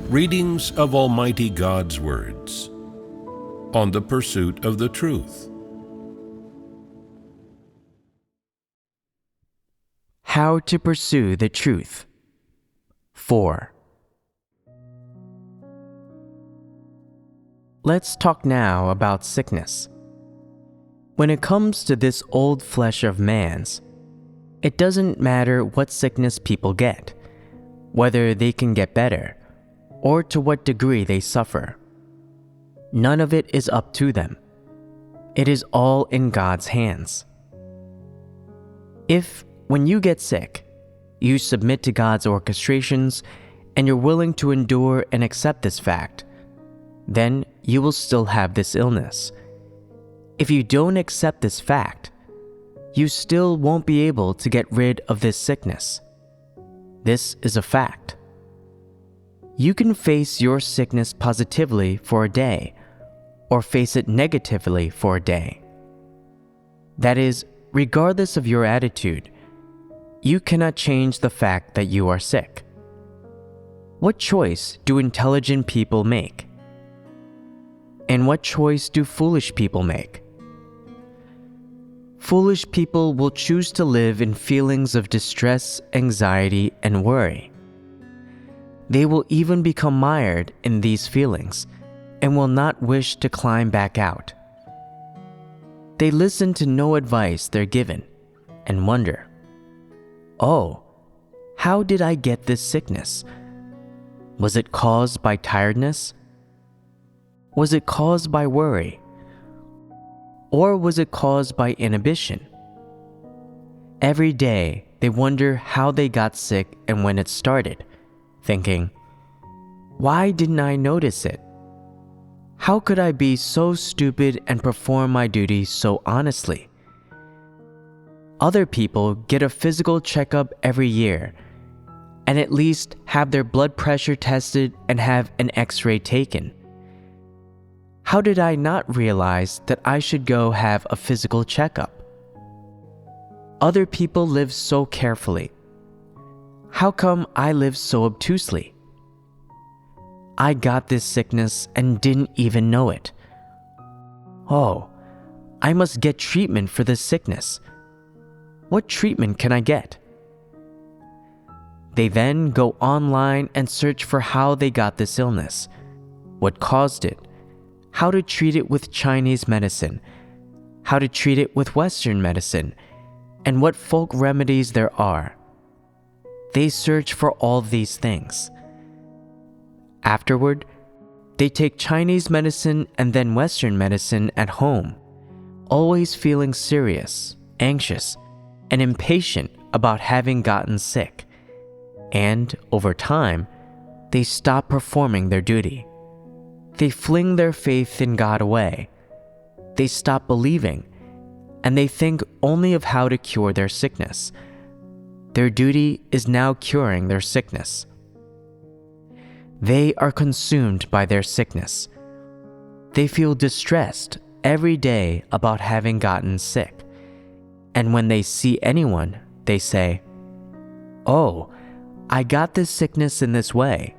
Readings of Almighty God's words on the pursuit of the truth. How to pursue the truth. 4. Let's talk now about sickness. When it comes to this old flesh of man's, it doesn't matter what sickness people get, whether they can get better, or to what degree they suffer. None of it is up to them. It is all in God's hands. If, when you get sick, you submit to God's orchestrations and you're willing to endure and accept this fact, then you will still have this illness. If you don't accept this fact, you still won't be able to get rid of this sickness. This is a fact. You can face your sickness positively for a day, or face it negatively for a day. That is, regardless of your attitude, you cannot change the fact that you are sick. What choice do intelligent people make? And what choice do foolish people make? Foolish people will choose to live in feelings of distress, anxiety, and worry. They will even become mired in these feelings and will not wish to climb back out. They listen to no advice they're given and wonder, "Oh, how did I get this sickness? Was it caused by tiredness? Was it caused by worry? Or was it caused by inhibition?" Every day, they wonder how they got sick and when it started, thinking, "Why didn't I notice it? How could I be so stupid and perform my duty so honestly?" Other people get a physical checkup every year and at least have their blood pressure tested and have an X-ray taken. How did I not realize that I should go have a physical checkup? Other people live so carefully. How come I live so obtusely? I got this sickness and didn't even know it. Oh, I must get treatment for this sickness. What treatment can I get? They then go online and search for how they got this illness, what caused it, how to treat it with Chinese medicine, how to treat it with Western medicine, and what folk remedies there are. They search for all these things. Afterward, they take Chinese medicine and then Western medicine at home, always feeling serious, anxious, and impatient about having gotten sick. And over time, they stop performing their duty. They fling their faith in God away. They stop believing, and they think only of how to cure their sickness. Their duty is now curing their sickness. They are consumed by their sickness. They feel distressed every day about having gotten sick. And when they see anyone, they say, "Oh, I got this sickness in this way.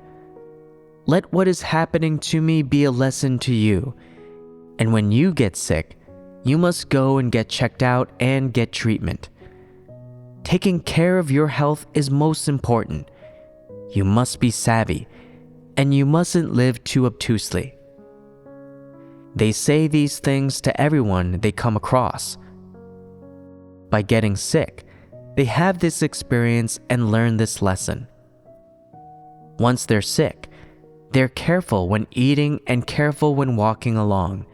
Let what is happening to me be a lesson to you. And when you get sick, you must go and get checked out and get treatment. Taking care of your health is most important. You must be savvy, and you mustn't live too obtusely." They say these things to everyone they come across. By getting sick, they have this experience and learn this lesson. Once they're sick, they're careful when eating and careful when walking along,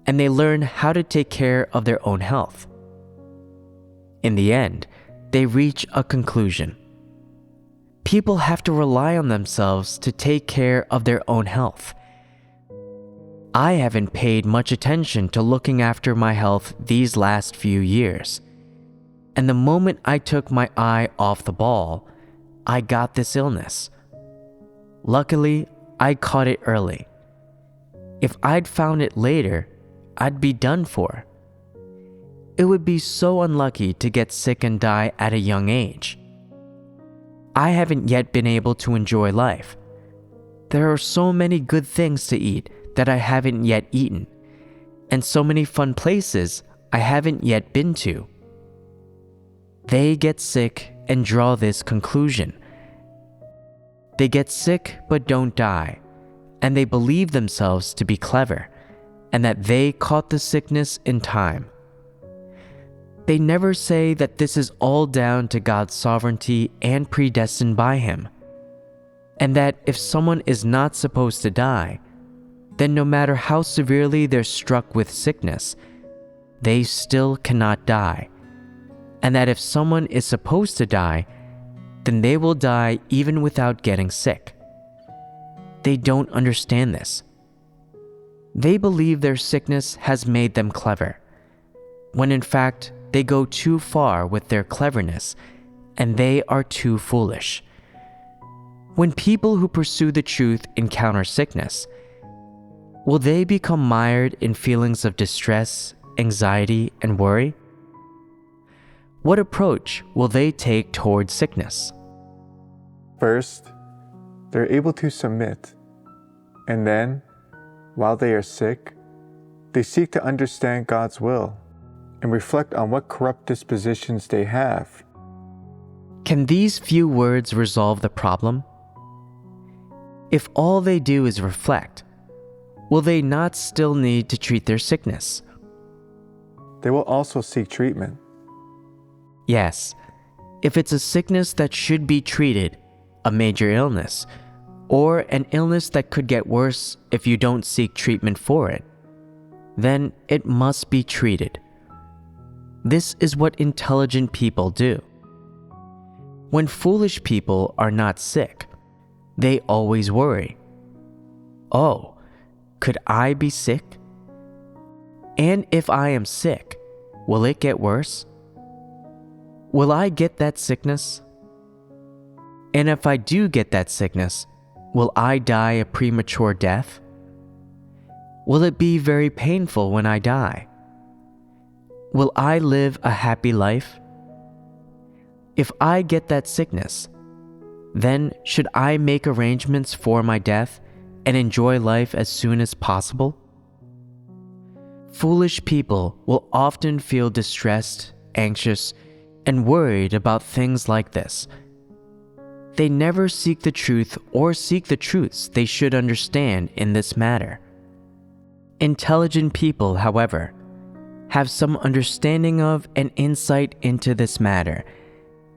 and they learn how to take care of their own health. In the end, they reach a conclusion. People have to rely on themselves to take care of their own health. I haven't paid much attention to looking after my health these last few years. And the moment I took my eye off the ball, I got this illness. Luckily, I caught it early. If I'd found it later, I'd be done for. It would be so unlucky to get sick and die at a young age. I haven't yet been able to enjoy life. there are so many good things to eat that I haven't yet eaten, and so many fun places I haven't yet been to. They get sick and draw this conclusion. They get sick but don't die, and they believe themselves to be clever, and that they caught the sickness in time. They never say that this is all down to God's sovereignty and predestined by Him, and that if someone is not supposed to die, then no matter how severely they're struck with sickness, they still cannot die, and that if someone is supposed to die, then they will die even without getting sick. They don't understand this. They believe their sickness has made them clever, when in fact they go too far with their cleverness, and they are too foolish. When people who pursue the truth encounter sickness, will they become mired in feelings of distress, anxiety, and worry? What approach will they take towards sickness? First, they're able to submit, and then, while they are sick, they seek to understand God's will and reflect on what corrupt dispositions they have. Can these few words resolve the problem? If all they do is reflect, will they not still need to treat their sickness? They will also seek treatment. Yes, if it's a sickness that should be treated, a major illness, or an illness that could get worse if you don't seek treatment for it, then it must be treated. This is what intelligent people do. When foolish people are not sick, they always worry. Oh, could I be sick? And if I am sick, will it get worse? Will I get that sickness? And if I do get that sickness, will I die a premature death? Will it be very painful when I die? Will I live a happy life? If I get that sickness, then should I make arrangements for my death and enjoy life as soon as possible? Foolish people will often feel distressed, anxious, and worried about things like this. They never seek the truth or seek the truths they should understand in this matter. Intelligent people, however, have some understanding of and insight into this matter,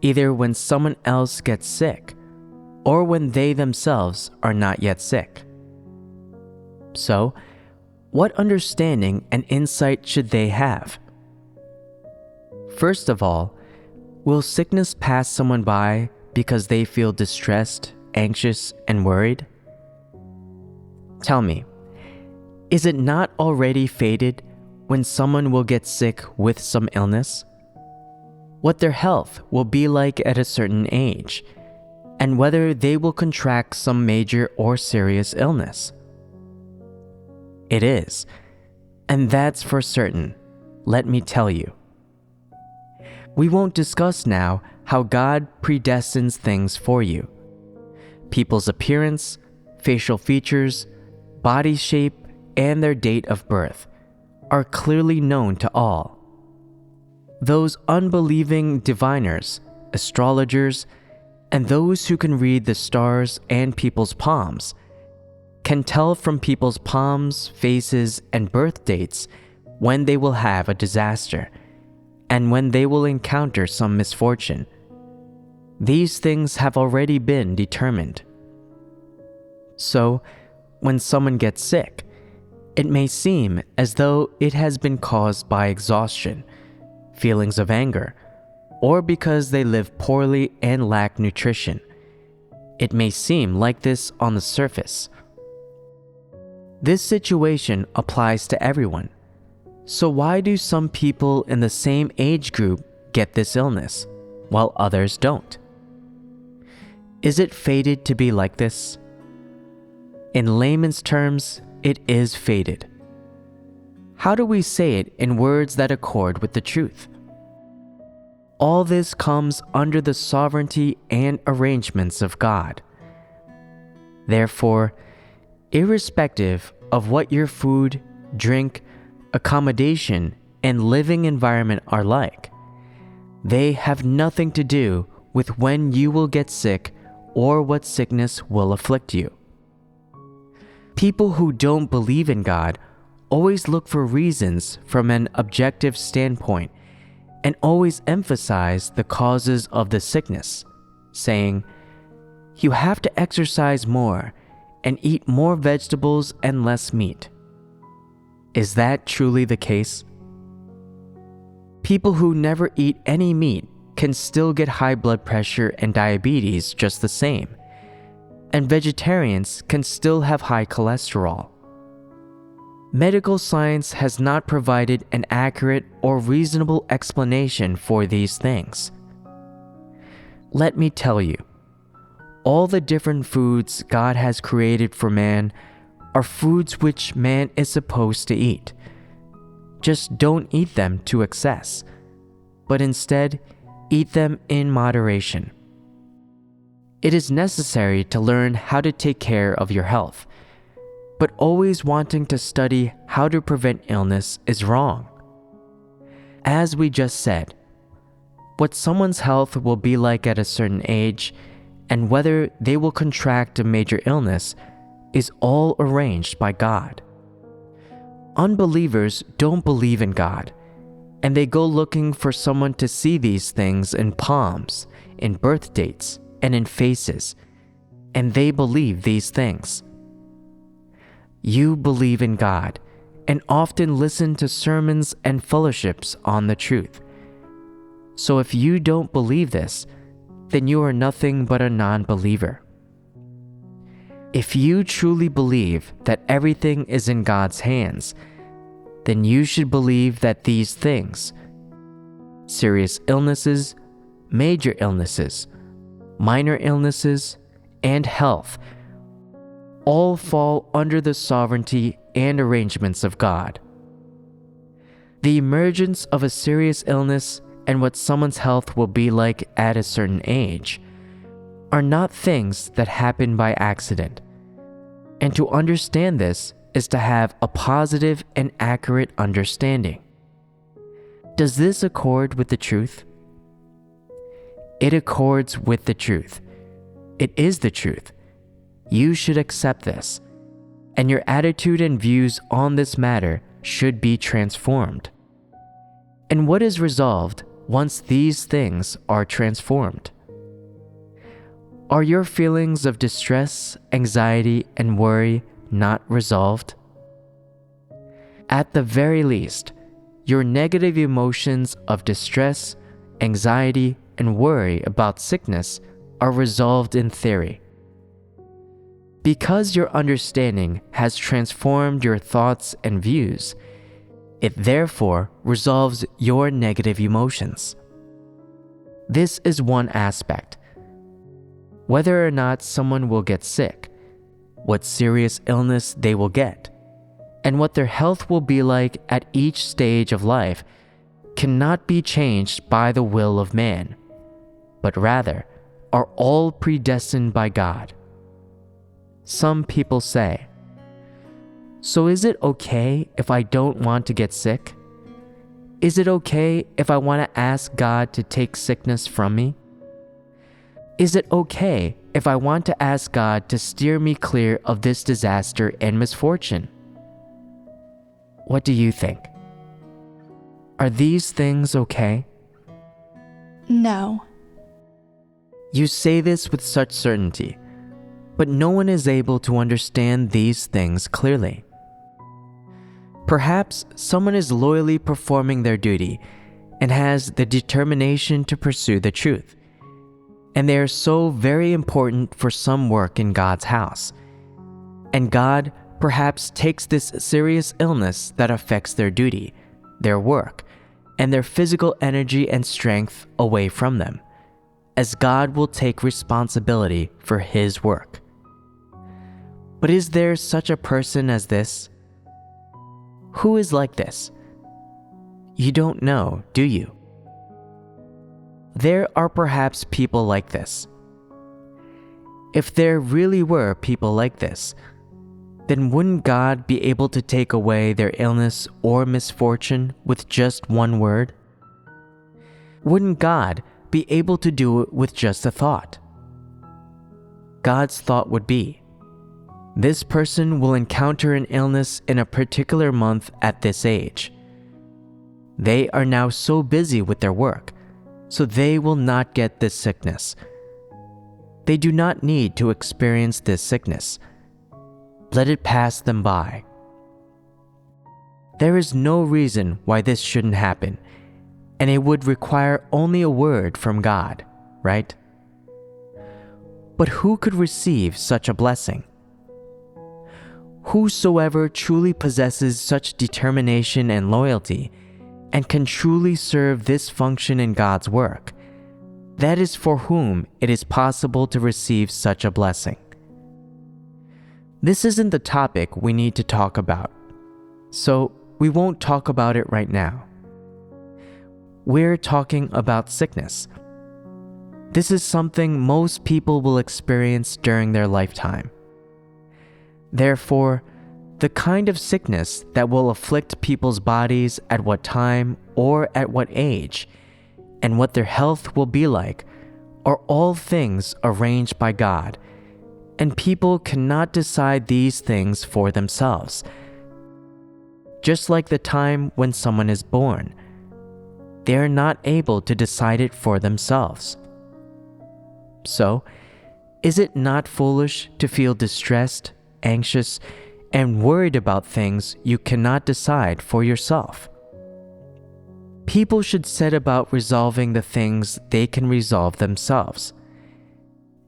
either when someone else gets sick or when they themselves are not yet sick. So, what understanding and insight should they have? First of all, will sickness pass someone by because they feel distressed, anxious, and worried? Tell me, is it not already fated when someone will get sick with some illness? What their health will be like at a certain age, and whether they will contract some major or serious illness? It is, and that's for certain, let me tell you. We won't discuss now how God predestines things for you. People's appearance, facial features, body shape, and their date of birth are clearly known to all. Those unbelieving diviners, astrologers, and those who can read the stars and people's palms can tell from people's palms, faces, and birth dates when they will have a disaster and when they will encounter some misfortune. These things have already been determined. So, when someone gets sick, it may seem as though it has been caused by exhaustion, feelings of anger, or because they live poorly and lack nutrition. It may seem like this on the surface. This situation applies to everyone. So why do some people in the same age group get this illness, while others don't? Is it fated to be like this? In layman's terms, it is fated. How do we say it in words that accord with the truth? All this comes under the sovereignty and arrangements of God. Therefore, irrespective of what your food, drink, accommodation, and living environment are like, they have nothing to do with when you will get sick or what sickness will afflict you. People who don't believe in God always look for reasons from an objective standpoint and always emphasize the causes of the sickness, saying, "You have to exercise more and eat more vegetables and less meat." Is that truly the case? People who never eat any meat can still get high blood pressure and diabetes just the same, and vegetarians can still have high cholesterol. Medical science has not provided an accurate or reasonable explanation for these things. Let me tell you, all the different foods God has created for man are foods which man is supposed to eat. Just don't eat them to excess, but instead eat them in moderation. It is necessary to learn how to take care of your health, but always wanting to study how to prevent illness is wrong. As we just said, what someone's health will be like at a certain age and whether they will contract a major illness is all arranged by God. Unbelievers don't believe in God, and they go looking for someone to see these things in palms, in birth dates, and in faces, and they believe these things. You believe in God and often listen to sermons and fellowships on the truth. So if you don't believe this, then you are nothing but a non-believer. If you truly believe that everything is in God's hands, then you should believe that these things, serious illnesses, major illnesses, minor illnesses, and health, all fall under the sovereignty and arrangements of God. The emergence of a serious illness and what someone's health will be like at a certain age are not things that happen by accident. And to understand this is to have a positive and accurate understanding. Does this accord with the truth? It accords with the truth. It is the truth. You should accept this, and your attitude and views on this matter should be transformed. And what is resolved once these things are transformed? Are your feelings of distress, anxiety, and worry not resolved? At the very least, your negative emotions of distress, anxiety, and worry about sickness are resolved in theory. Because your understanding has transformed your thoughts and views, it therefore resolves your negative emotions. This is one aspect. Whether or not someone will get sick, what serious illness they will get, and what their health will be like at each stage of life cannot be changed by the will of man, but rather are all predestined by God. Some people say, "So is it okay if I don't want to get sick? Is it okay if I want to ask God to take sickness from me? Is it okay if I want to ask God to steer me clear of this disaster and misfortune?" What do you think? Are these things okay? No. You say this with such certainty, but no one is able to understand these things clearly. Perhaps someone is loyally performing their duty and has the determination to pursue the truth, and they are so very important for some work in God's house. And God perhaps takes this serious illness that affects their duty, their work, and their physical energy and strength away from them, as God will take responsibility for His work. But is there such a person as this? Who is like this? You don't know, do you? There are perhaps people like this. If there really were people like this, then wouldn't God be able to take away their illness or misfortune with just one word? Wouldn't God be able to do it with just a thought? God's thought would be, this person will encounter an illness in a particular month at this age. They are now so busy with their work, so they will not get this sickness. They do not need to experience this sickness. Let it pass them by. There is no reason why this shouldn't happen, and it would require only a word from God, right? But who could receive such a blessing? Whosoever truly possesses such determination and loyalty and can truly serve this function in God's work, that is for whom it is possible to receive such a blessing. This isn't the topic we need to talk about, so we won't talk about it right now. We're talking about sickness. This is something most people will experience during their lifetime. Therefore, the kind of sickness that will afflict people's bodies at what time or at what age, and what their health will be like, are all things arranged by God, and people cannot decide these things for themselves. Just like the time when someone is born, they are not able to decide it for themselves. So, is it not foolish to feel distressed, anxious, and worried about things you cannot decide for yourself? People should set about resolving the things they can resolve themselves.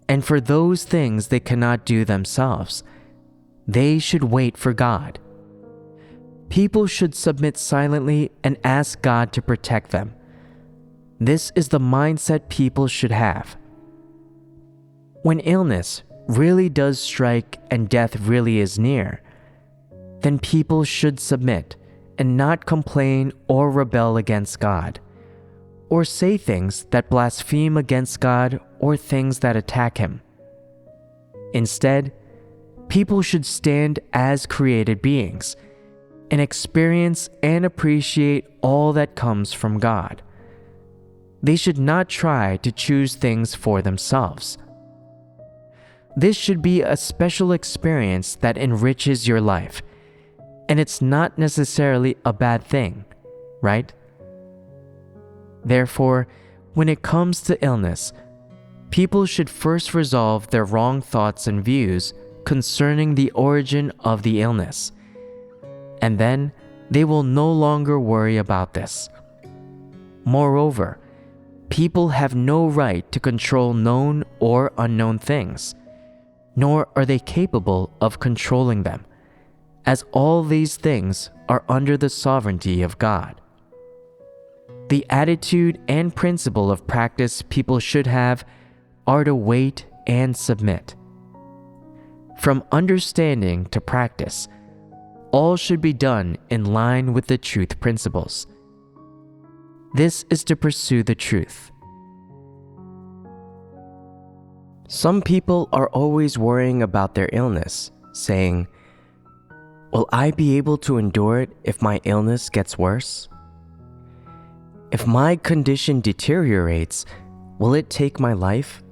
And for those things they cannot do themselves, they should wait for God. People should submit silently and ask God to protect them. This is the mindset people should have. When illness really does strike and death really is near, then people should submit and not complain or rebel against God, or say things that blaspheme against God or things that attack Him. Instead, people should stand as created beings and experience and appreciate all that comes from God. They should not try to choose things for themselves. This should be a special experience that enriches your life, and it's not necessarily a bad thing, right? Therefore, when it comes to illness, people should first resolve their wrong thoughts and views concerning the origin of the illness, and then they will no longer worry about this. Moreover, people have no right to control known or unknown things, nor are they capable of controlling them, as all these things are under the sovereignty of God. The attitude and principle of practice people should have are to wait and submit. From understanding to practice, all should be done in line with the truth principles. This is to pursue the truth. Some people are always worrying about their illness, saying, "Will I be able to endure it if my illness gets worse? If my condition deteriorates, will it take my life?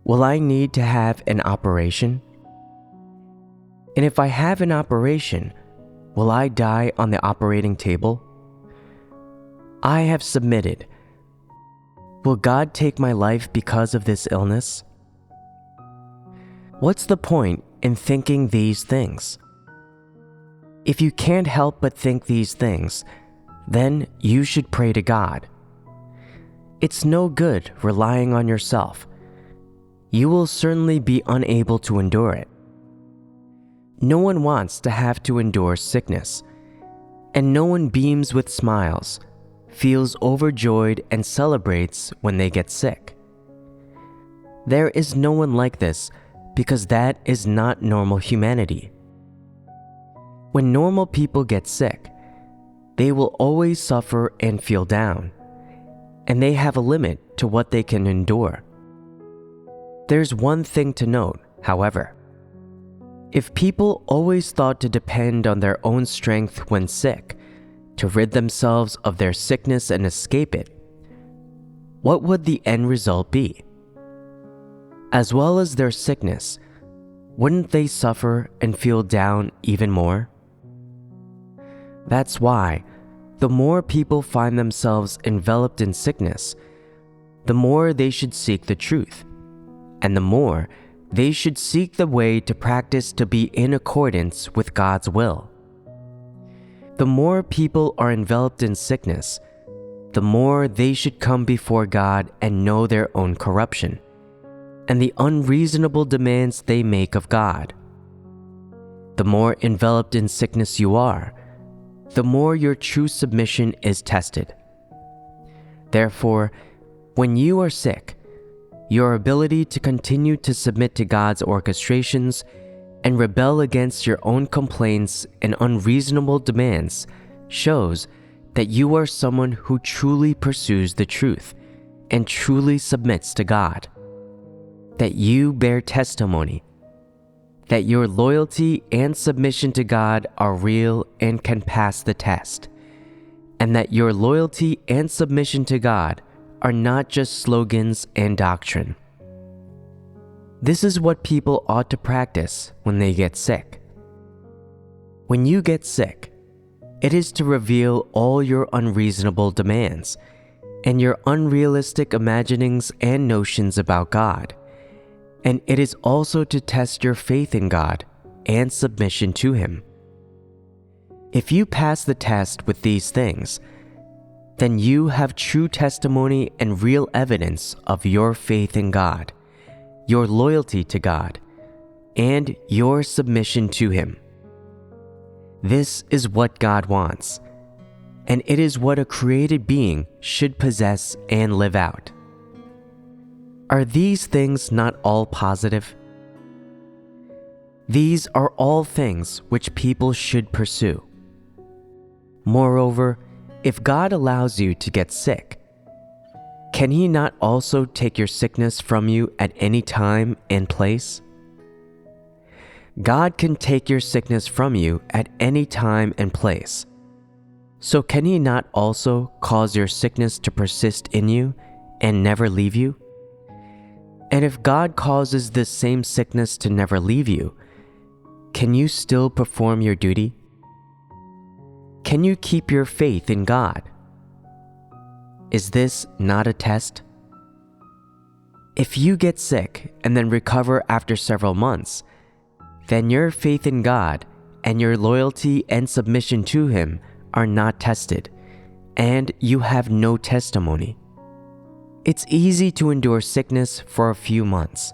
Will I need to have an operation? And if I have an operation, will I die on the operating table? I have submitted. Will God take my life because of this illness?" What's the point in thinking these things? If you can't help but think these things, then you should pray to God. It's no good relying on yourself. You will certainly be unable to endure it. No one wants to have to endure sickness, and no one beams with smiles, feels overjoyed, and celebrates when they get sick. There is no one like this because that is not normal humanity. When normal people get sick, they will always suffer and feel down, and they have a limit to what they can endure. There's one thing to note, however. If people always thought to depend on their own strength when sick, to rid themselves of their sickness and escape it, what would the end result be? As well as their sickness, wouldn't they suffer and feel down even more? That's why, the more people find themselves enveloped in sickness, the more they should seek the truth, and the more they should seek the way to practice to be in accordance with God's will. The more people are enveloped in sickness, the more they should come before God and know their own corruption, and the unreasonable demands they make of God. The more enveloped in sickness you are, the more your true submission is tested. Therefore, when you are sick, your ability to continue to submit to God's orchestrations and rebel against your own complaints and unreasonable demands shows that you are someone who truly pursues the truth and truly submits to God, that you bear testimony, that your loyalty and submission to God are real and can pass the test, and that your loyalty and submission to God are not just slogans and doctrine. This is what people ought to practice when they get sick. When you get sick, it is to reveal all your unreasonable demands and your unrealistic imaginings and notions about God, and it is also to test your faith in God and submission to Him. If you pass the test with these things, then you have true testimony and real evidence of your faith in God, your loyalty to God, and your submission to Him. This is what God wants, and it is what a created being should possess and live out. Are these things not all positive? These are all things which people should pursue. Moreover, if God allows you to get sick, can He not also take your sickness from you at any time and place? God can take your sickness from you at any time and place. So can He not also cause your sickness to persist in you and never leave you? And if God causes this same sickness to never leave you, can you still perform your duty? Can you keep your faith in God? Is this not a test? If you get sick and then recover after several months, then your faith in God and your loyalty and submission to Him are not tested, and you have no testimony. It's easy to endure sickness for a few months,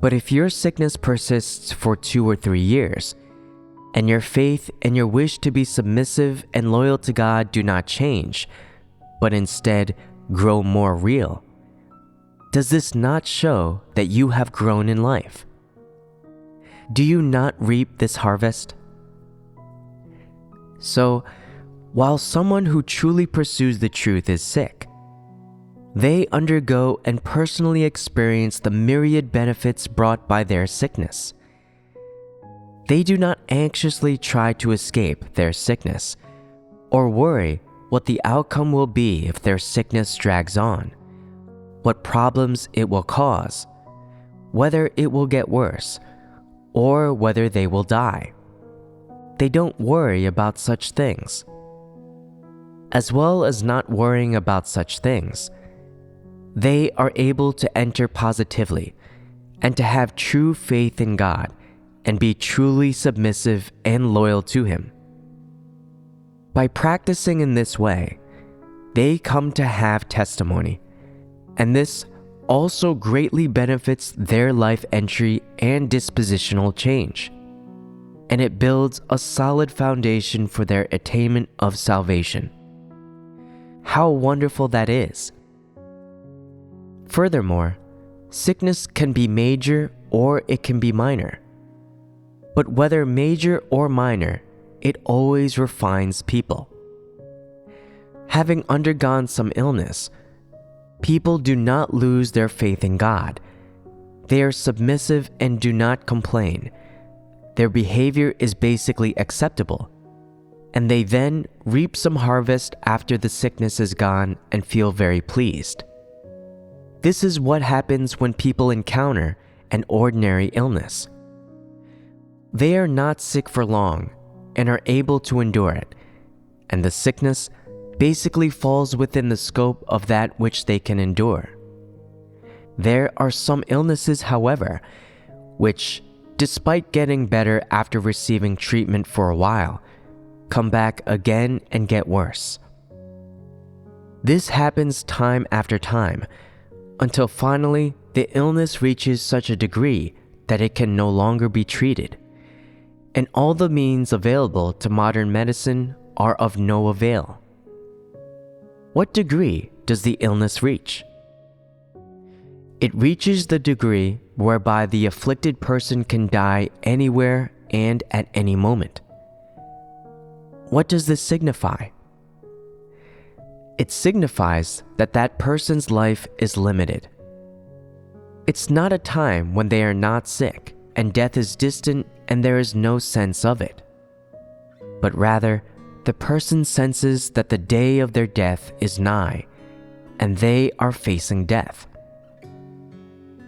but if your sickness persists for 2 or 3 years, and your faith and your wish to be submissive and loyal to God do not change, but instead grow more real, does this not show that you have grown in life? Do you not reap this harvest? So, while someone who truly pursues the truth is sick, they undergo and personally experience the myriad benefits brought by their sickness. They do not anxiously try to escape their sickness, or worry what the outcome will be if their sickness drags on, what problems it will cause, whether it will get worse, or whether they will die. They don't worry about such things. As well as not worrying about such things, they are able to enter positively and to have true faith in God and be truly submissive and loyal to Him. By practicing in this way, they come to have testimony, and this also greatly benefits their life entry and dispositional change, and it builds a solid foundation for their attainment of salvation. How wonderful that is! Furthermore, sickness can be major or it can be minor. But whether major or minor, it always refines people. Having undergone some illness, people do not lose their faith in God, They are submissive and do not complain. Their behavior is basically acceptable, and they then reap some harvest after the sickness is gone and feel very pleased. This is what happens when people encounter an ordinary illness. They are not sick for long and are able to endure it, and the sickness basically falls within the scope of that which they can endure. There are some illnesses, however, which, despite getting better after receiving treatment for a while, come back again and get worse. This happens time after time, until finally the illness reaches such a degree that it can no longer be treated, and all the means available to modern medicine are of no avail. What degree does the illness reach? It reaches the degree whereby the afflicted person can die anywhere and at any moment. What does this signify? It signifies that that person's life is limited. It's not a time when they are not sick and death is distant and there is no sense of it, but rather the person senses that the day of their death is nigh and they are facing death.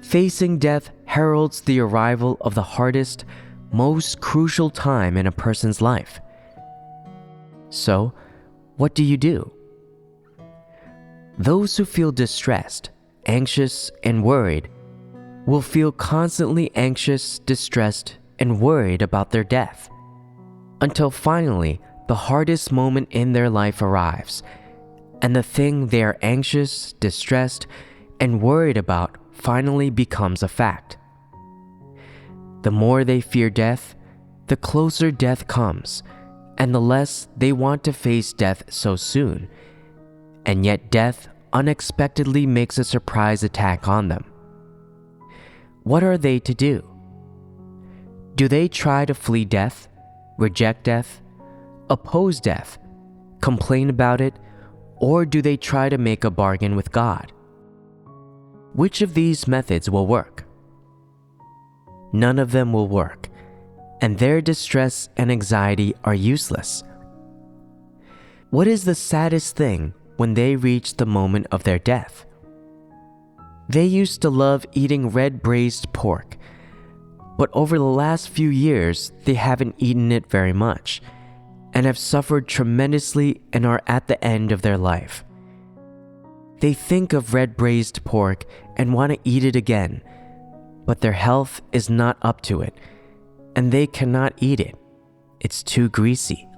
Facing death heralds the arrival of the hardest, most crucial time in a person's life. So, what do? Those who feel distressed, anxious, and worried will feel constantly anxious, distressed, and worried about their death, until finally the hardest moment in their life arrives, and the thing they are anxious, distressed, and worried about finally becomes a fact. The more they fear death, the closer death comes, and the less they want to face death so soon, and yet death unexpectedly makes a surprise attack on them. What are they to do? Do they try to flee death, reject death, oppose death, complain about it, or do they try to make a bargain with God? Which of these methods will work? None of them will work, and their distress and anxiety are useless. What is the saddest thing when they reach the moment of their death? They used to love eating red braised pork, but over the last few years they haven't eaten it very much, and have suffered tremendously and are at the end of their life. They think of red braised pork and want to eat it again, but their health is not up to it, and they cannot eat it. It's too greasy.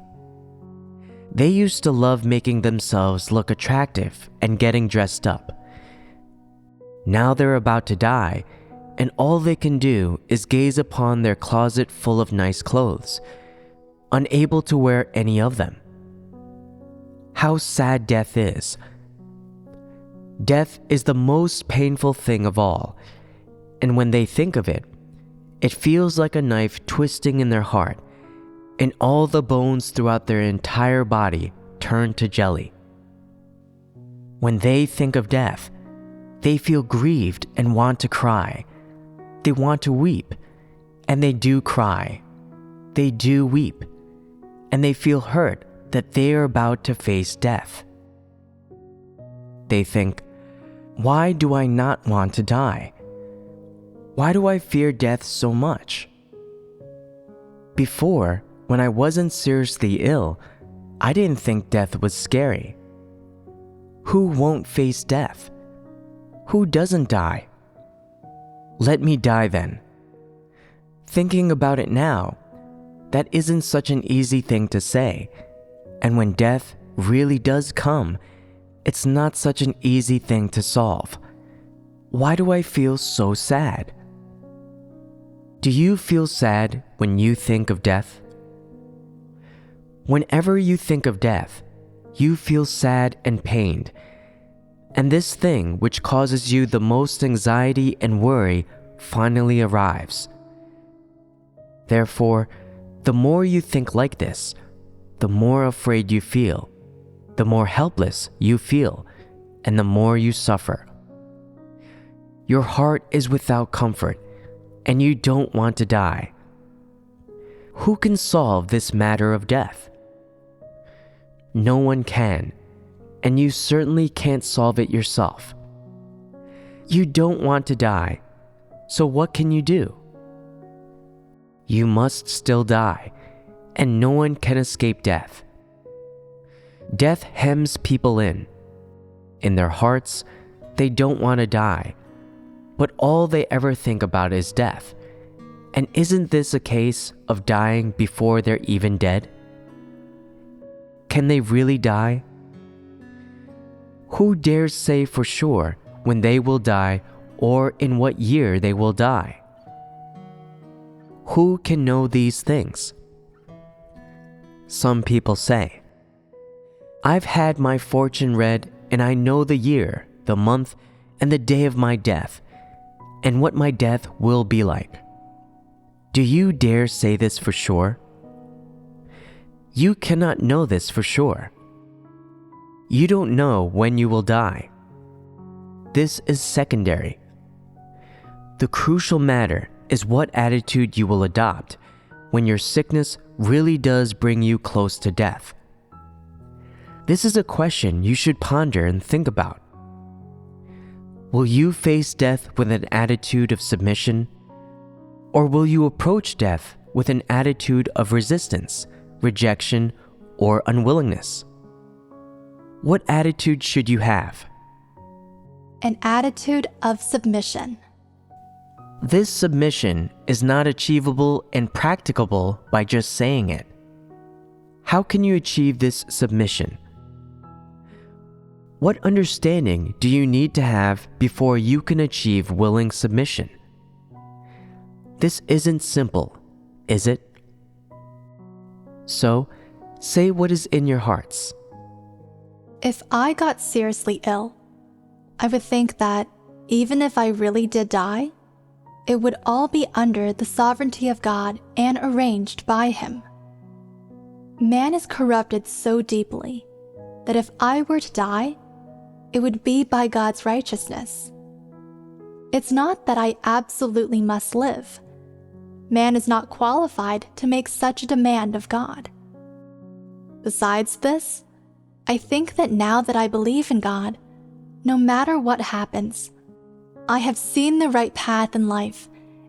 They used to love making themselves look attractive and getting dressed up. Now they're about to die, and all they can do is gaze upon their closet full of nice clothes, unable to wear any of them. How sad death is. Death is the most painful thing of all, and when they think of it, it feels like a knife twisting in their heart, and all the bones throughout their entire body turn to jelly. When they think of death, they feel grieved and want to cry. They want to weep, and they do cry. They do weep, and they feel hurt that they are about to face death. They think, why do I not want to die? Why do I fear death so much? Before, when I wasn't seriously ill, I didn't think death was scary. Who won't face death? Who doesn't die? Let me die then. Thinking about it now, that isn't such an easy thing to say, and when death really does come, it's not such an easy thing to solve. Why do I feel so sad? Do you feel sad when you think of death? Whenever you think of death, you feel sad and pained, and this thing which causes you the most anxiety and worry finally arrives. Therefore, the more you think like this, the more afraid you feel, the more helpless you feel, and the more you suffer. Your heart is without comfort, and you don't want to die. Who can solve this matter of death? No one can, and you certainly can't solve it yourself. You don't want to die, so what can you do? You must still die, and no one can escape death. Death hems people in. In their hearts, they don't want to die, but all they ever think about is death. And isn't this a case of dying before they're even dead? Can they really die? Who dares say for sure when they will die or in what year they will die? Who can know these things? Some people say, I've had my fortune read, and I know the year, the month, and the day of my death, and what my death will be like. Do you dare say this for sure? You cannot know this for sure. You don't know when you will die. This is secondary. The crucial matter is what attitude you will adopt when your sickness really does bring you close to death. This is a question you should ponder and think about. Will you face death with an attitude of submission, or will you approach death with an attitude of resistance, rejection, or unwillingness? What attitude should you have? An attitude of submission. This submission is not achievable and practicable by just saying it. How can you achieve this submission? What understanding do you need to have before you can achieve willing submission? This isn't simple, is it? So, say what is in your hearts. If I got seriously ill, I would think that even if I really did die, it would all be under the sovereignty of God and arranged by Him. Man is corrupted so deeply that if I were to die, it would be by God's righteousness. It's not that I absolutely must live. Man is not qualified to make such a demand of God. Besides this, I think that now that I believe in God, no matter what happens, I have seen the right path in life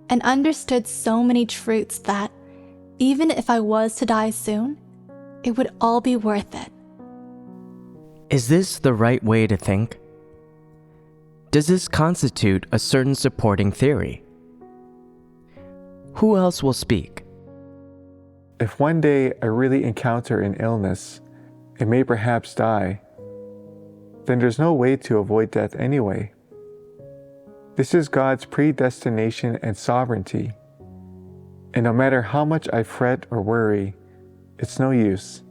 and understood so many truths that, even if I was to die soon, it would all be worth it. Is this the right way to think? Does this constitute a certain supporting theory? Who else will speak? If one day I really encounter an illness and may perhaps die, then there's no way to avoid death anyway. This is God's predestination and sovereignty. And no matter how much I fret or worry, it's no use.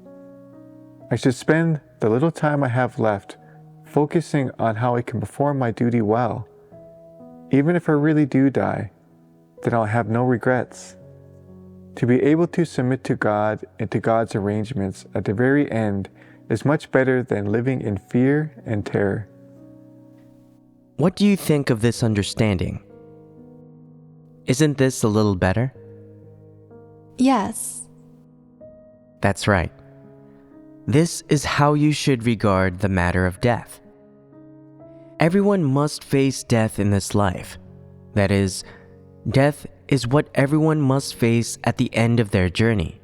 I should spend the little time I have left focusing on how I can perform my duty well. Even if I really do die, then I'll have no regrets. To be able to submit to God and to God's arrangements at the very end is much better than living in fear and terror. What do you think of this understanding? Isn't this a little better? Yes. That's right. This is how you should regard the matter of death. Everyone must face death in this life. That is, death is what everyone must face at the end of their journey.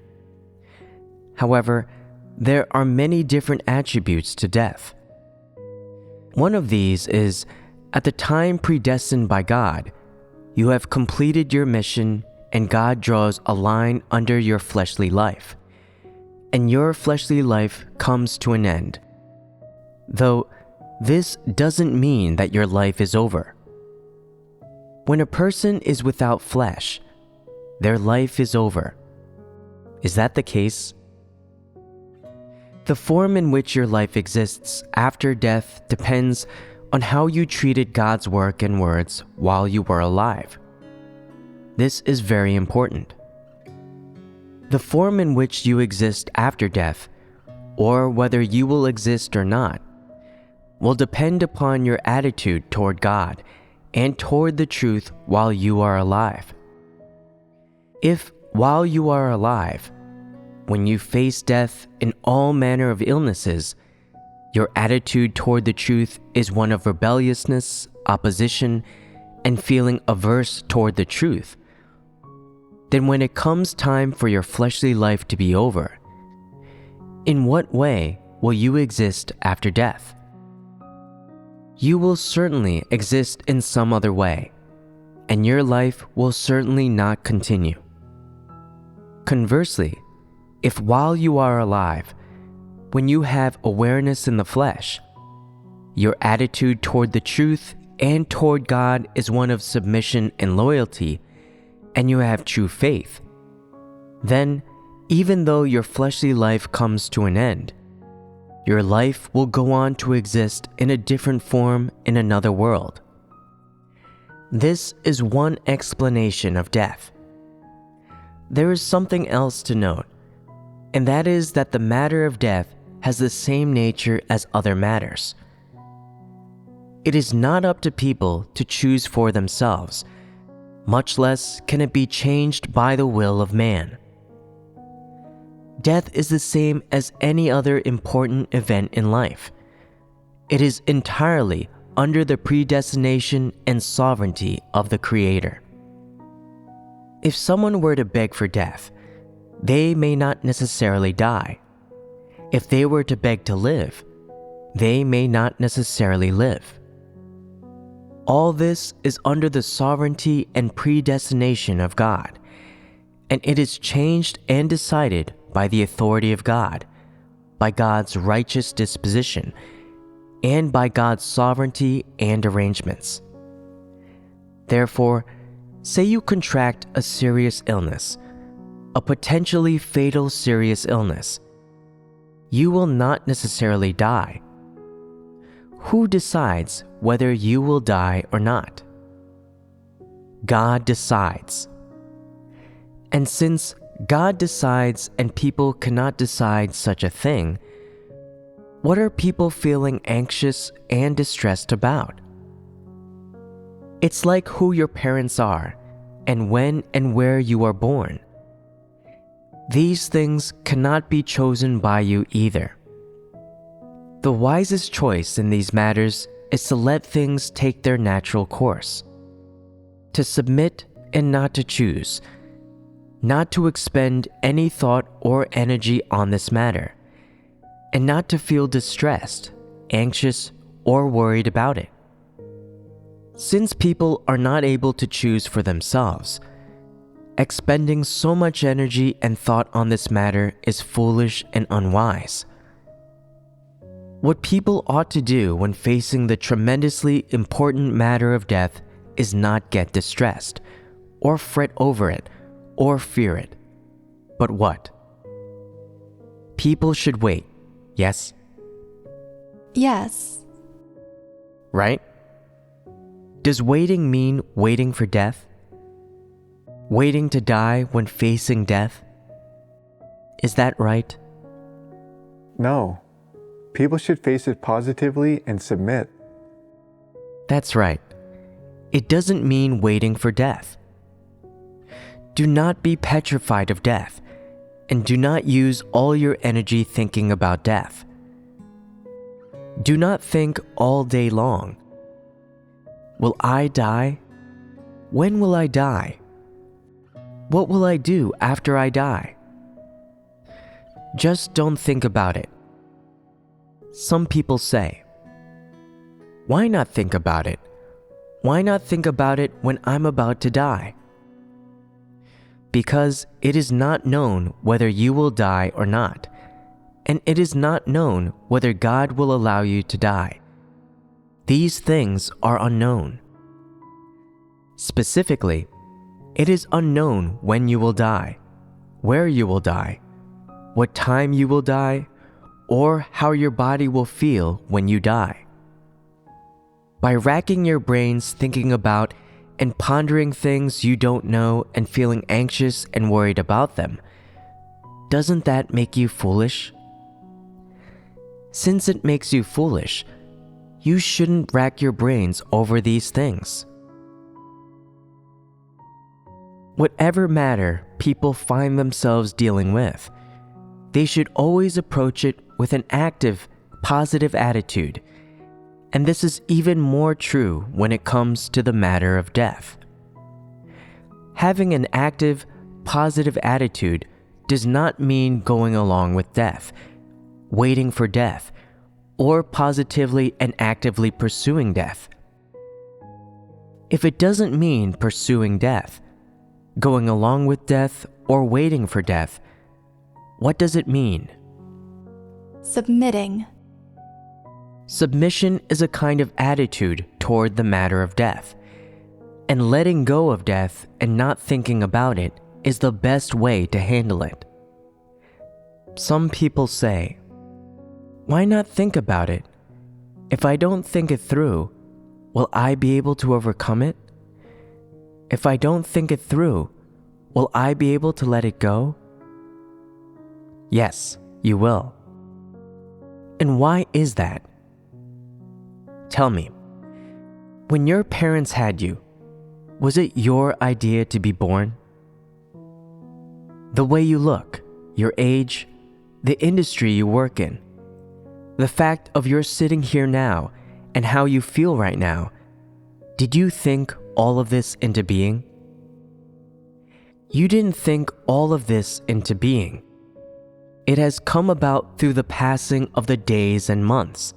However, there are many different attributes to death. One of these is, at the time predestined by God, you have completed your mission and God draws a line under your fleshly life, and your fleshly life comes to an end. Though this doesn't mean that your life is over. When a person is without flesh, their life is over. Is that the case? The form in which your life exists after death depends on how you treated God's work and words while you were alive. This is very important. The form in which you exist after death, or whether you will exist or not, will depend upon your attitude toward God and toward the truth while you are alive. If, while you are alive, when you face death in all manner of illnesses, your attitude toward the truth is one of rebelliousness, opposition, and feeling averse toward the truth, then when it comes time for your fleshly life to be over, in what way will you exist after death? You will certainly exist in some other way, and your life will certainly not continue. Conversely, if while you are alive, when you have awareness in the flesh, your attitude toward the truth and toward God is one of submission and loyalty, and you have true faith, then, even though your fleshly life comes to an end, your life will go on to exist in a different form in another world. This is one explanation of death. There is something else to note, and that is that the matter of death has the same nature as other matters. It is not up to people to choose for themselves, much less can it be changed by the will of man. Death is the same as any other important event in life. It is entirely under the predestination and sovereignty of the Creator. If someone were to beg for death, they may not necessarily die. If they were to beg to live, they may not necessarily live. All this is under the sovereignty and predestination of God, and it is changed and decided by the authority of God, by God's righteous disposition, and by God's sovereignty and arrangements. Therefore, say you contract a serious illness, a potentially fatal serious illness. You will not necessarily die. Who decides whether you will die or not? God decides. And since God decides and people cannot decide such a thing, what are people feeling anxious and distressed about? It's like who your parents are and when and where you are born. These things cannot be chosen by you either. The wisest choice in these matters is to let things take their natural course, to submit and not to choose, not to expend any thought or energy on this matter, and not to feel distressed, anxious, or worried about it. Since people are not able to choose for themselves, expending so much energy and thought on this matter is foolish and unwise. What people ought to do when facing the tremendously important matter of death is not get distressed, or fret over it, or fear it. But what? People should wait, yes? Yes. Right? Does waiting mean waiting for death? Waiting to die when facing death? Is that right? No. People should face it positively and submit. That's right. It doesn't mean waiting for death. Do not be petrified of death, and do not use all your energy thinking about death. Do not think all day long. Will I die? When will I die? What will I do after I die? Just don't think about it. Some people say, "Why not think about it? Why not think about it when I'm about to die?" Because it is not known whether you will die or not, and it is not known whether God will allow you to die. These things are unknown. Specifically, it is unknown when you will die, where you will die, what time you will die, or how your body will feel when you die. By racking your brains thinking about and pondering things you don't know and feeling anxious and worried about them, doesn't that make you foolish? Since it makes you foolish, you shouldn't rack your brains over these things. Whatever matter people find themselves dealing with, they should always approach it with an active, positive attitude. And this is even more true when it comes to the matter of death. Having an active, positive attitude does not mean going along with death, waiting for death, or positively and actively pursuing death. If it doesn't mean pursuing death, going along with death, or waiting for death, what does it mean? Submitting. Submission is a kind of attitude toward the matter of death, and letting go of death and not thinking about it is the best way to handle it. Some people say, "Why not think about it? If I don't think it through, will I be able to overcome it? If I don't think it through, will I be able to let it go?" Yes, you will. And why is that? Tell me, when your parents had you, was it your idea to be born? The way you look, your age, the industry you work in, the fact of your sitting here now and how you feel right now, did you think all of this into being? You didn't think all of this into being. It has come about through the passing of the days and months,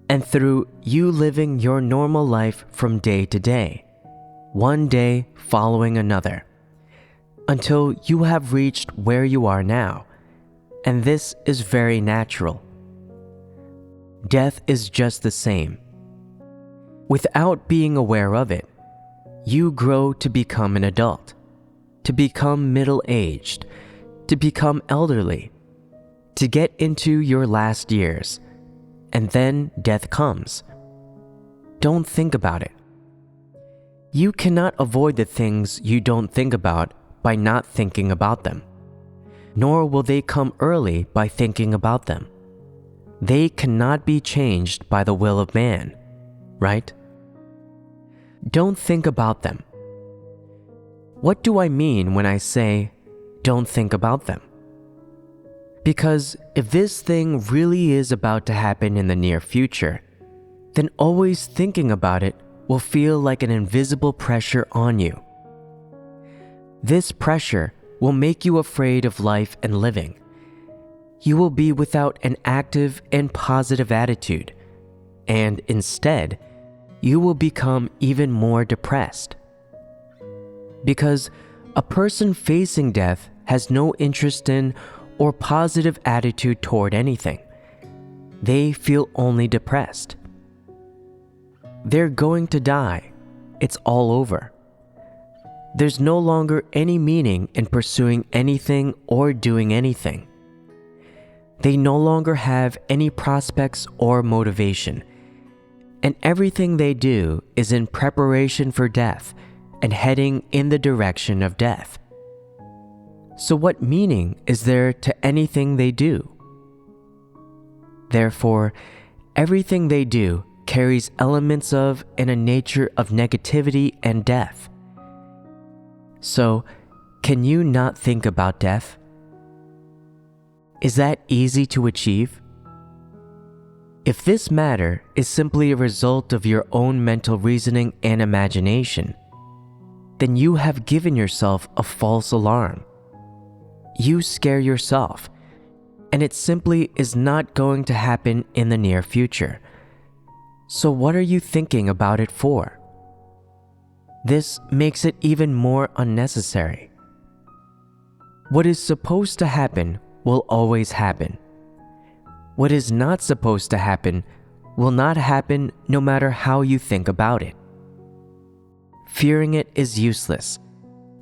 and through you living your normal life from day to day, one day following another, until you have reached where you are now, and this is very natural. Death is just the same. Without being aware of it, you grow to become an adult, to become middle-aged, to become elderly, to get into your last years, and then death comes. Don't think about it. You cannot avoid the things you don't think about by not thinking about them, nor will they come early by thinking about them. They cannot be changed by the will of man, right? Don't think about them. What do I mean when I say, don't think about them? Because if this thing really is about to happen in the near future, then always thinking about it will feel like an invisible pressure on you. This pressure will make you afraid of life and living. You will be without an active and positive attitude, and instead, you will become even more depressed. Because a person facing death has no interest in or positive attitude toward anything. They feel only depressed. They're going to die. It's all over. There's no longer any meaning in pursuing anything or doing anything. They no longer have any prospects or motivation, and everything they do is in preparation for death and heading in the direction of death. So what meaning is there to anything they do? Therefore, everything they do carries elements of and a nature of negativity and death. So, can you not think about death? Is that easy to achieve? If this matter is simply a result of your own mental reasoning and imagination, then you have given yourself a false alarm. You scare yourself, and it simply is not going to happen in the near future. So what are you thinking about it for? This makes it even more unnecessary. What is supposed to happen will always happen. What is not supposed to happen will not happen no matter how you think about it. Fearing it is useless,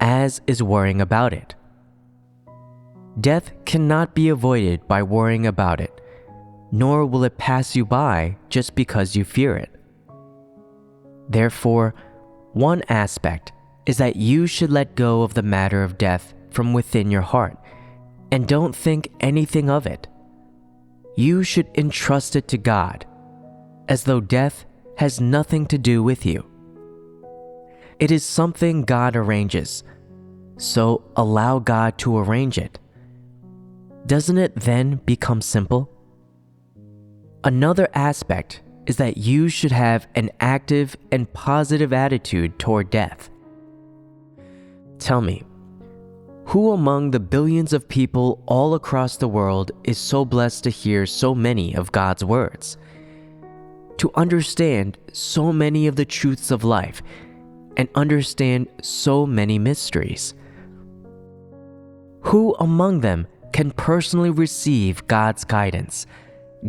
as is worrying about it. Death cannot be avoided by worrying about it, nor will it pass you by just because you fear it. Therefore, one aspect is that you should let go of the matter of death from within your heart and don't think anything of it. You should entrust it to God, as though death has nothing to do with you. It is something God arranges, So allow God to arrange it. Doesn't it then become simple? Another aspect is that you should have an active and positive attitude toward death. Tell me, who among the billions of people all across the world is so blessed to hear so many of God's words, to understand so many of the truths of life, and understand so many mysteries? Who among them can personally receive God's guidance,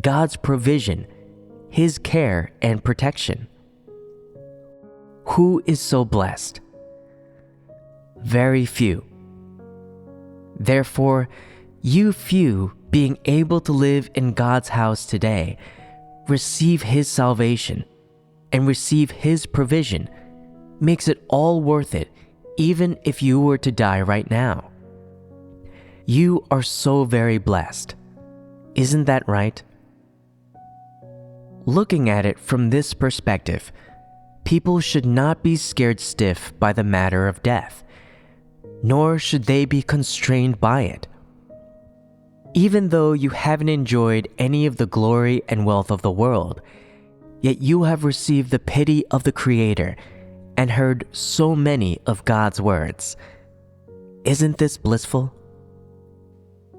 God's provision, His care and protection? Who is so blessed? Very few. Therefore, you few being able to live in God's house today, receive His salvation and receive His provision makes it all worth it, even if you were to die right now. You are so very blessed. Isn't that right? Looking at it from this perspective, people should not be scared stiff by the matter of death, nor should they be constrained by it. Even though you haven't enjoyed any of the glory and wealth of the world, yet you have received the pity of the Creator and heard so many of God's words. Isn't this blissful?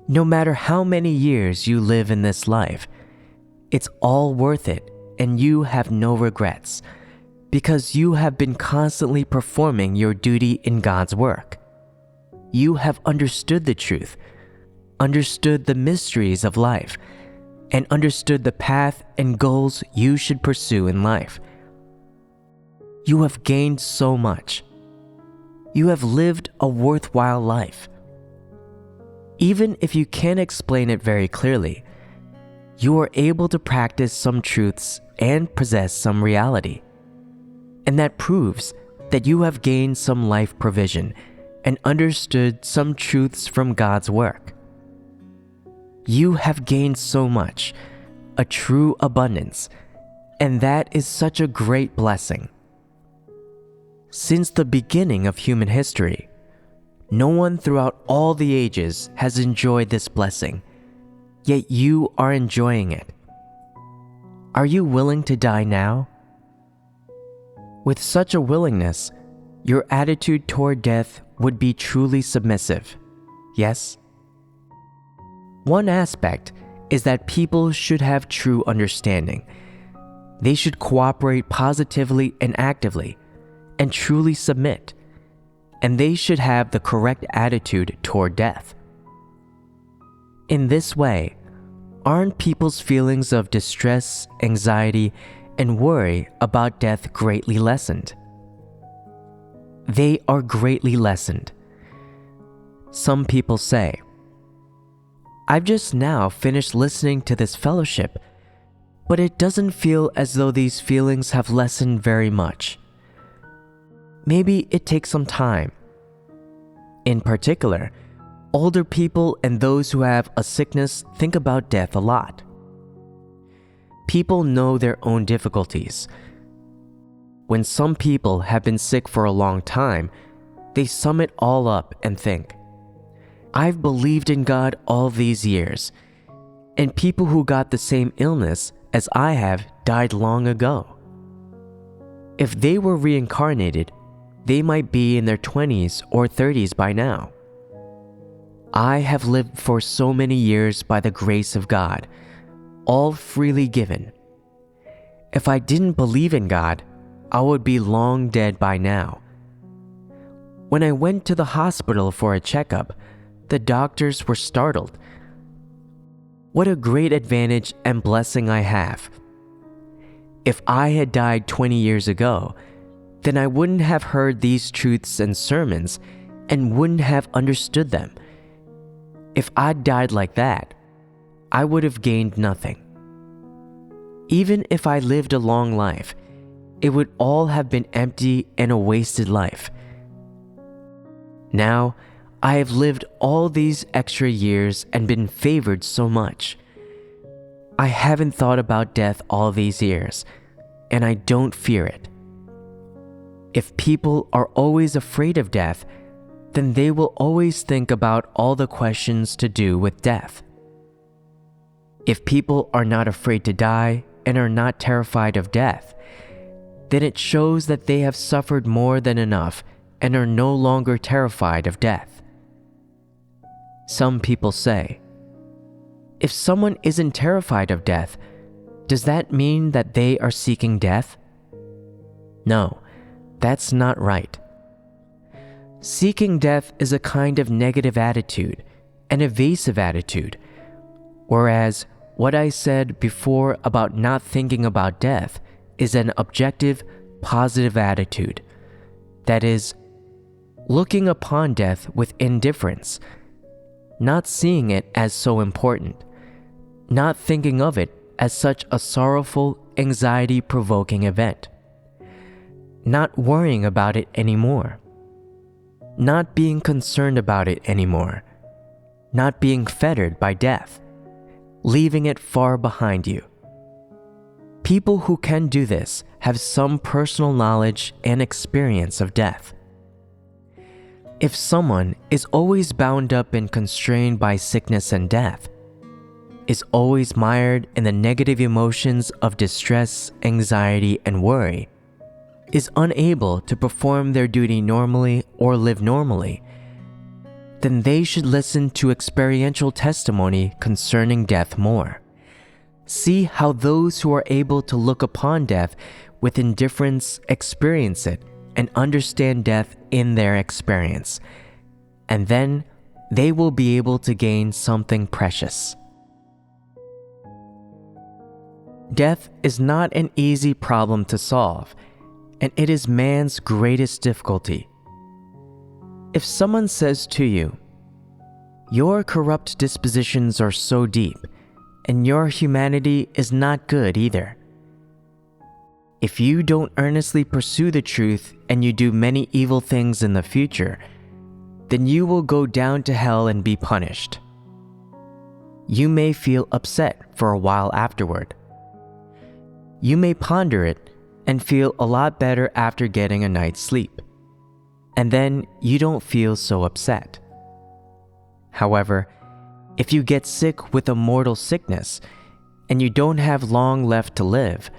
No matter how many years you live in this life, it's all worth it and you have no regrets, because you have been constantly performing your duty in God's work. You have understood the truth, understood the mysteries of life, and understood the path and goals you should pursue in life. You have gained so much. You have lived a worthwhile life. Even if you can't explain it very clearly, you are able to practice some truths and possess some reality. And that proves that you have gained some life provision and understood some truths from God's work. You have gained so much, a true abundance, and that is such a great blessing. Since the beginning of human history, no one throughout all the ages has enjoyed this blessing, yet you are enjoying it. Are you willing to die now? With such a willingness, your attitude toward death would be truly submissive, yes? One aspect is that people should have true understanding. They should cooperate positively and actively, and truly submit, and they should have the correct attitude toward death. In this way, aren't people's feelings of distress, anxiety, and worry about death greatly lessened? They are greatly lessened. Some people say, "I've just now finished listening to this fellowship, but it doesn't feel as though these feelings have lessened very much. Maybe it takes some time." In particular, older people and those who have a sickness think about death a lot. People know their own difficulties. When some people have been sick for a long time, they sum it all up and think, "I've believed in God all these years, and people who got the same illness as I have died long ago. If they were reincarnated, they might be in their 20s or 30s by now. I have lived for so many years by the grace of God, all freely given. If I didn't believe in God, I would be long dead by now. When I went to the hospital for a checkup, the doctors were startled. What a great advantage and blessing I have. If I had died 20 years ago, then I wouldn't have heard these truths and sermons and wouldn't have understood them. If I'd died like that, I would have gained nothing. Even if I lived a long life, it would all have been empty and a wasted life. Now, I have lived all these extra years and been favored so much. I haven't thought about death all these years, and I don't fear it. If people are always afraid of death, then they will always think about all the questions to do with death. If people are not afraid to die and are not terrified of death, then it shows that they have suffered more than enough and are no longer terrified of death. Some people say, if someone isn't terrified of death, does that mean that they are seeking death? No, that's not right. Seeking death is a kind of negative attitude, an evasive attitude, whereas what I said before about not thinking about death is an objective, positive attitude. That is, looking upon death with indifference, not seeing it as so important, not thinking of it as such a sorrowful, anxiety-provoking event, not worrying about it anymore, not being concerned about it anymore, not being fettered by death, leaving it far behind you. People who can do this have some personal knowledge and experience of death. If someone is always bound up and constrained by sickness and death, is always mired in the negative emotions of distress, anxiety, and worry, is unable to perform their duty normally or live normally, then they should listen to experiential testimony concerning death more. See how those who are able to look upon death with indifference experience it and understand death in their experience, and then they will be able to gain something precious. Death is not an easy problem to solve, and it is man's greatest difficulty. If someone says to you, "Your corrupt dispositions are so deep, and your humanity is not good either. If you don't earnestly pursue the truth and you do many evil things in the future, then you will go down to hell and be punished." You may feel upset for a while afterward. You may ponder it and feel a lot better after getting a night's sleep, and then you don't feel so upset. However, if you get sick with a mortal sickness and you don't have long left to live,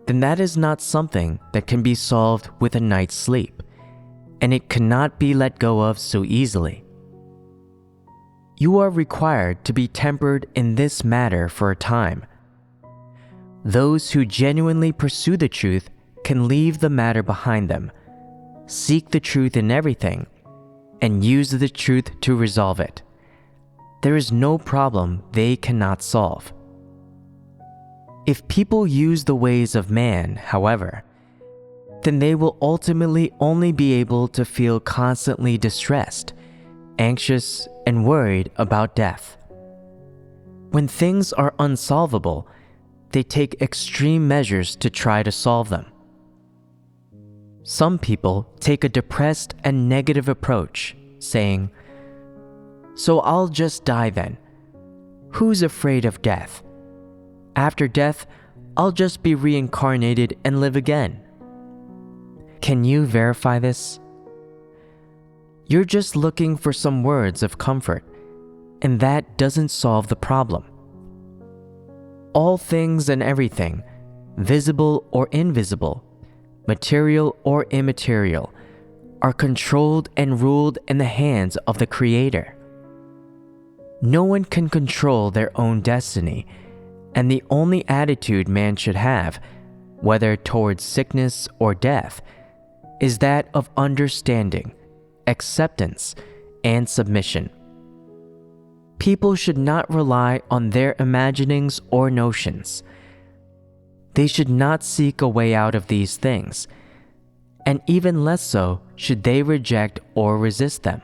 then that is not something that can be solved with a night's sleep, and it cannot be let go of so easily. You are required to be tempered in this matter for a time. Those who genuinely pursue the truth can leave the matter behind them, seek the truth in everything, and use the truth to resolve it. There is no problem they cannot solve. If people use the ways of man, however, then they will ultimately only be able to feel constantly distressed, anxious, and worried about death. When things are unsolvable, they take extreme measures to try to solve them. Some people take a depressed and negative approach, saying, "So I'll just die then. Who's afraid of death? After death, I'll just be reincarnated and live again." Can you verify this? You're just looking for some words of comfort, and that doesn't solve the problem. All things and everything, visible or invisible, material or immaterial, are controlled and ruled in the hands of the Creator. No one can control their own destiny, and the only attitude man should have, whether towards sickness or death, is that of understanding, acceptance, and submission. People should not rely on their imaginings or notions. They should not seek a way out of these things, and even less so should they reject or resist them.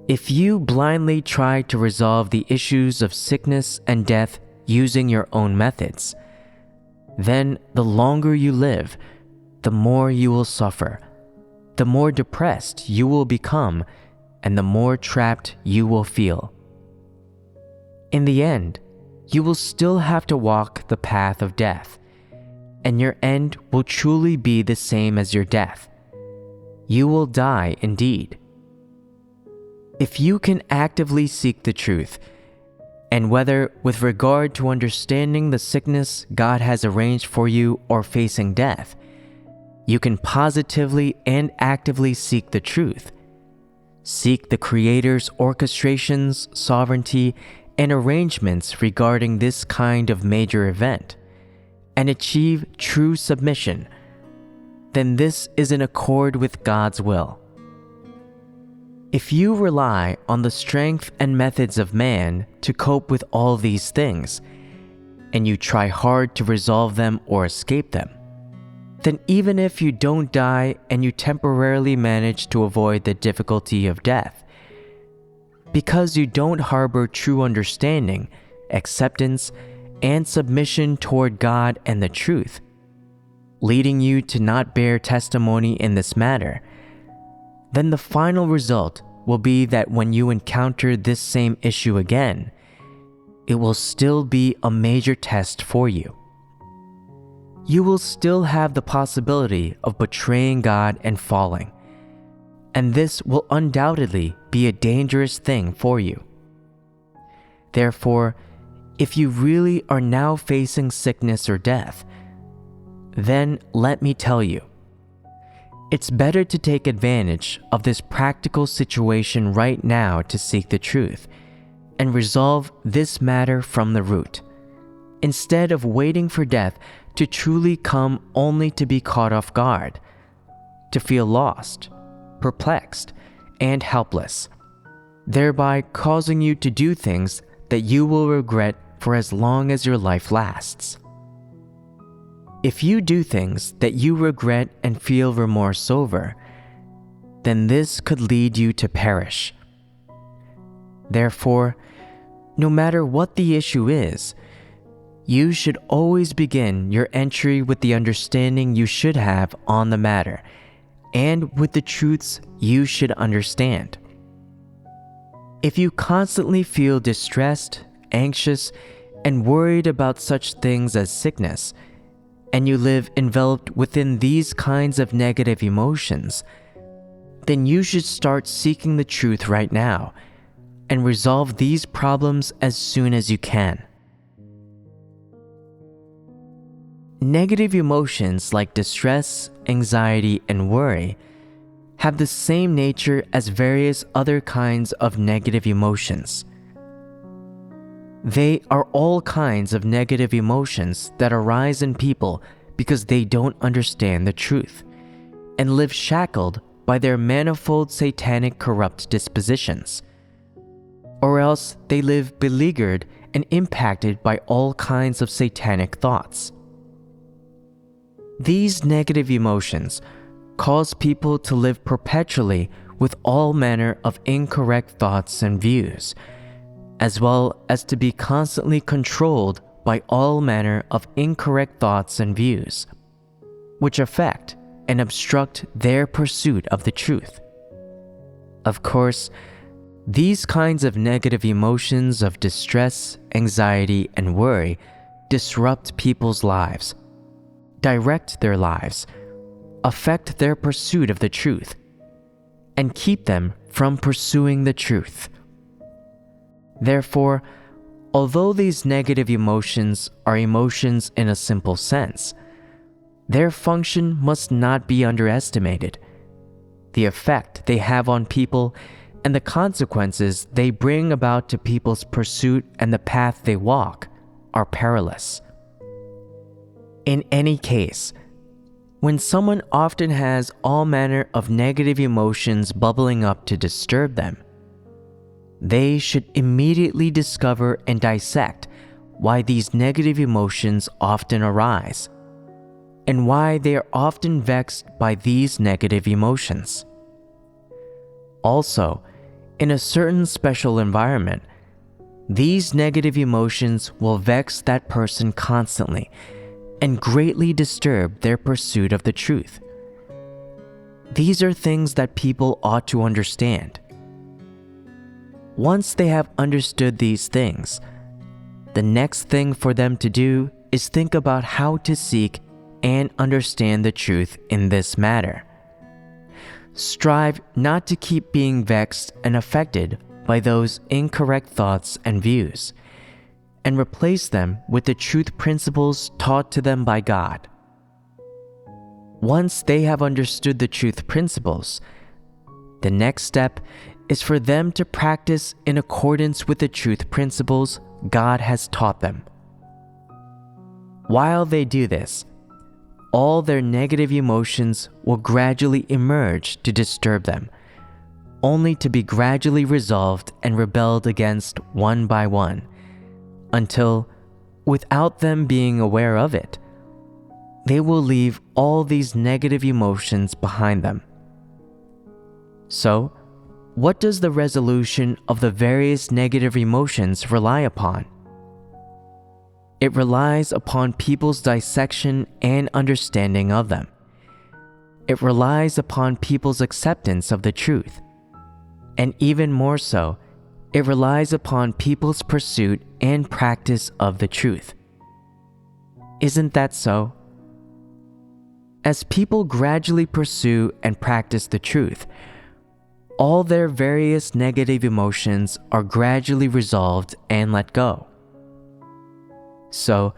If you blindly try to resolve the issues of sickness and death using your own methods, then the longer you live, the more you will suffer, the more depressed you will become, and the more trapped you will feel. In the end, you will still have to walk the path of death, and your end will truly be the same as your death. You will die indeed, If you can actively seek the truth, and whether with regard to understanding the sickness God has arranged for you or facing death, you can positively and actively seek the truth. Seek the Creator's orchestrations, sovereignty, and arrangements regarding this kind of major event, and achieve true submission, then this is in accord with God's will. If you rely on the strength and methods of man to cope with all these things, and you try hard to resolve them or escape them, then even if you don't die and you temporarily manage to avoid the difficulty of death, because you don't harbor true understanding, acceptance, and submission toward God and the truth, leading you to not bear testimony in this matter, then the final result will be that when you encounter this same issue again, it will still be a major test for you. You will still have the possibility of betraying God and falling, and this will undoubtedly be a dangerous thing for you. Therefore, if you really are now facing sickness or death, then let me tell you, it's better to take advantage of this practical situation right now to seek the truth and resolve this matter from the root, instead of waiting for death to truly come only to be caught off guard, to feel lost, perplexed, and helpless, thereby causing you to do things that you will regret for as long as your life lasts. If you do things that you regret and feel remorse over, then this could lead you to perish. Therefore, no matter what the issue is, you should always begin your entry with the understanding you should have on the matter, and with the truths you should understand. If you constantly feel distressed, anxious, and worried about such things as sickness, and you live enveloped within these kinds of negative emotions, then you should start seeking the truth right now and resolve these problems as soon as you can. Negative emotions like distress, anxiety, and worry have the same nature as various other kinds of negative emotions. They are all kinds of negative emotions that arise in people because they don't understand the truth and live shackled by their manifold satanic corrupt dispositions, or else they live beleaguered and impacted by all kinds of satanic thoughts. These negative emotions cause people to live perpetually with all manner of incorrect thoughts and views, as well as to be constantly controlled by all manner of incorrect thoughts and views, which affect and obstruct their pursuit of the truth. Of course, these kinds of negative emotions of distress, anxiety, and worry disrupt people's lives, direct their lives, affect their pursuit of the truth, and keep them from pursuing the truth. Therefore, although these negative emotions are emotions in a simple sense, their function must not be underestimated. The effect they have on people and the consequences they bring about to people's pursuit and the path they walk are perilous. In any case, when someone often has all manner of negative emotions bubbling up to disturb them, they should immediately discover and dissect why these negative emotions often arise, and why they are often vexed by these negative emotions. Also, in a certain special environment, these negative emotions will vex that person constantly and greatly disturb their pursuit of the truth. These are things that people ought to understand. Once they have understood these things, the next thing for them to do is think about how to seek and understand the truth in this matter. strive not to keep being vexed and affected by those incorrect thoughts and views, and replace them with the truth principles taught to them by God. Once they have understood the truth principles, the next step is for them to practice in accordance with the truth principles God has taught them. While they do this, all their negative emotions will gradually emerge to disturb them, only to be gradually resolved and rebelled against one by one, until, without them being aware of it, they will leave all these negative emotions behind them. So, what does the resolution of the various negative emotions rely upon? It relies upon people's dissection and understanding of them. It relies upon people's acceptance of the truth. And even more so, it relies upon people's pursuit and practice of the truth. Isn't that so? As people gradually pursue and practice the truth, all their various negative emotions are gradually resolved and let go. So,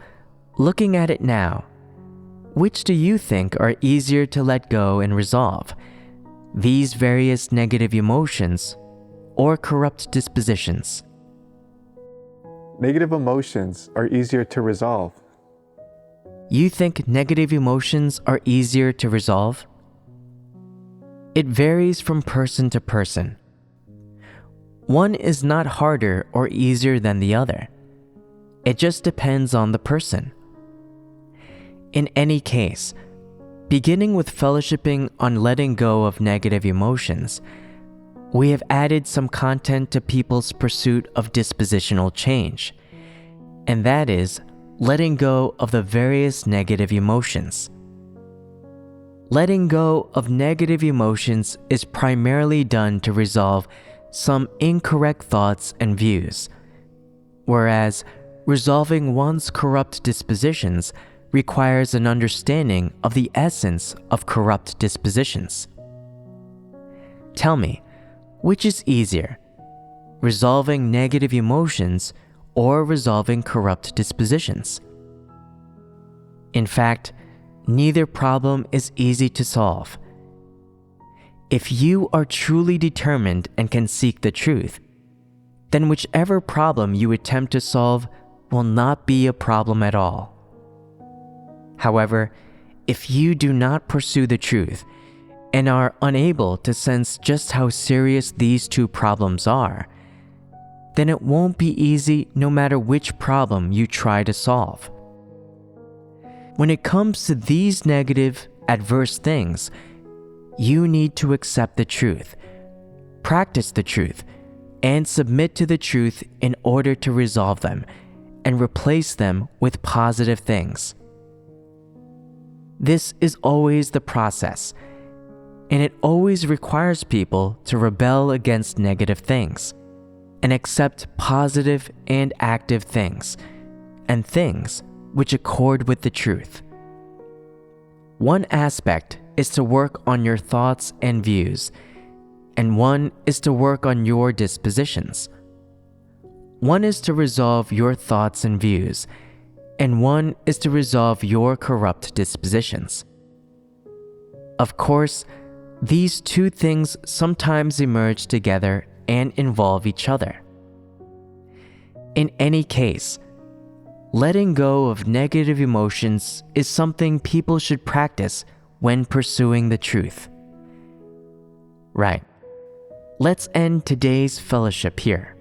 looking at it now, which do you think are easier to let go and resolve? These various negative emotions or corrupt dispositions? Negative emotions are easier to resolve. You think negative emotions are easier to resolve? It varies from person to person. One is not harder or easier than the other. It just depends on the person. In any case, beginning with fellowshipping on letting go of negative emotions, we have added some content to people's pursuit of dispositional change, and that is letting go of the various negative emotions. Letting go of negative emotions is primarily done to resolve some incorrect thoughts and views, whereas resolving one's corrupt dispositions requires an understanding of the essence of corrupt dispositions. Tell me, which is easier, resolving negative emotions or resolving corrupt dispositions? In fact, neither problem is easy to solve. If you are truly determined and can seek the truth, then whichever problem you attempt to solve will not be a problem at all. However, if you do not pursue the truth and are unable to sense just how serious these two problems are, then it won't be easy no matter which problem you try to solve. When it comes to these negative, adverse things, you need to accept the truth, practice the truth, and submit to the truth in order to resolve them and replace them with positive things. This is always the process, and it always requires people to rebel against negative things and accept positive and active things, and things which accord with the truth. One aspect is to work on your thoughts and views, and one is to work on your dispositions. One is to resolve your thoughts and views, and one is to resolve your corrupt dispositions. Of course, these two things sometimes emerge together and involve each other. In any case, letting go of negative emotions is something people should practice when pursuing the truth. Right. Let's end today's fellowship here.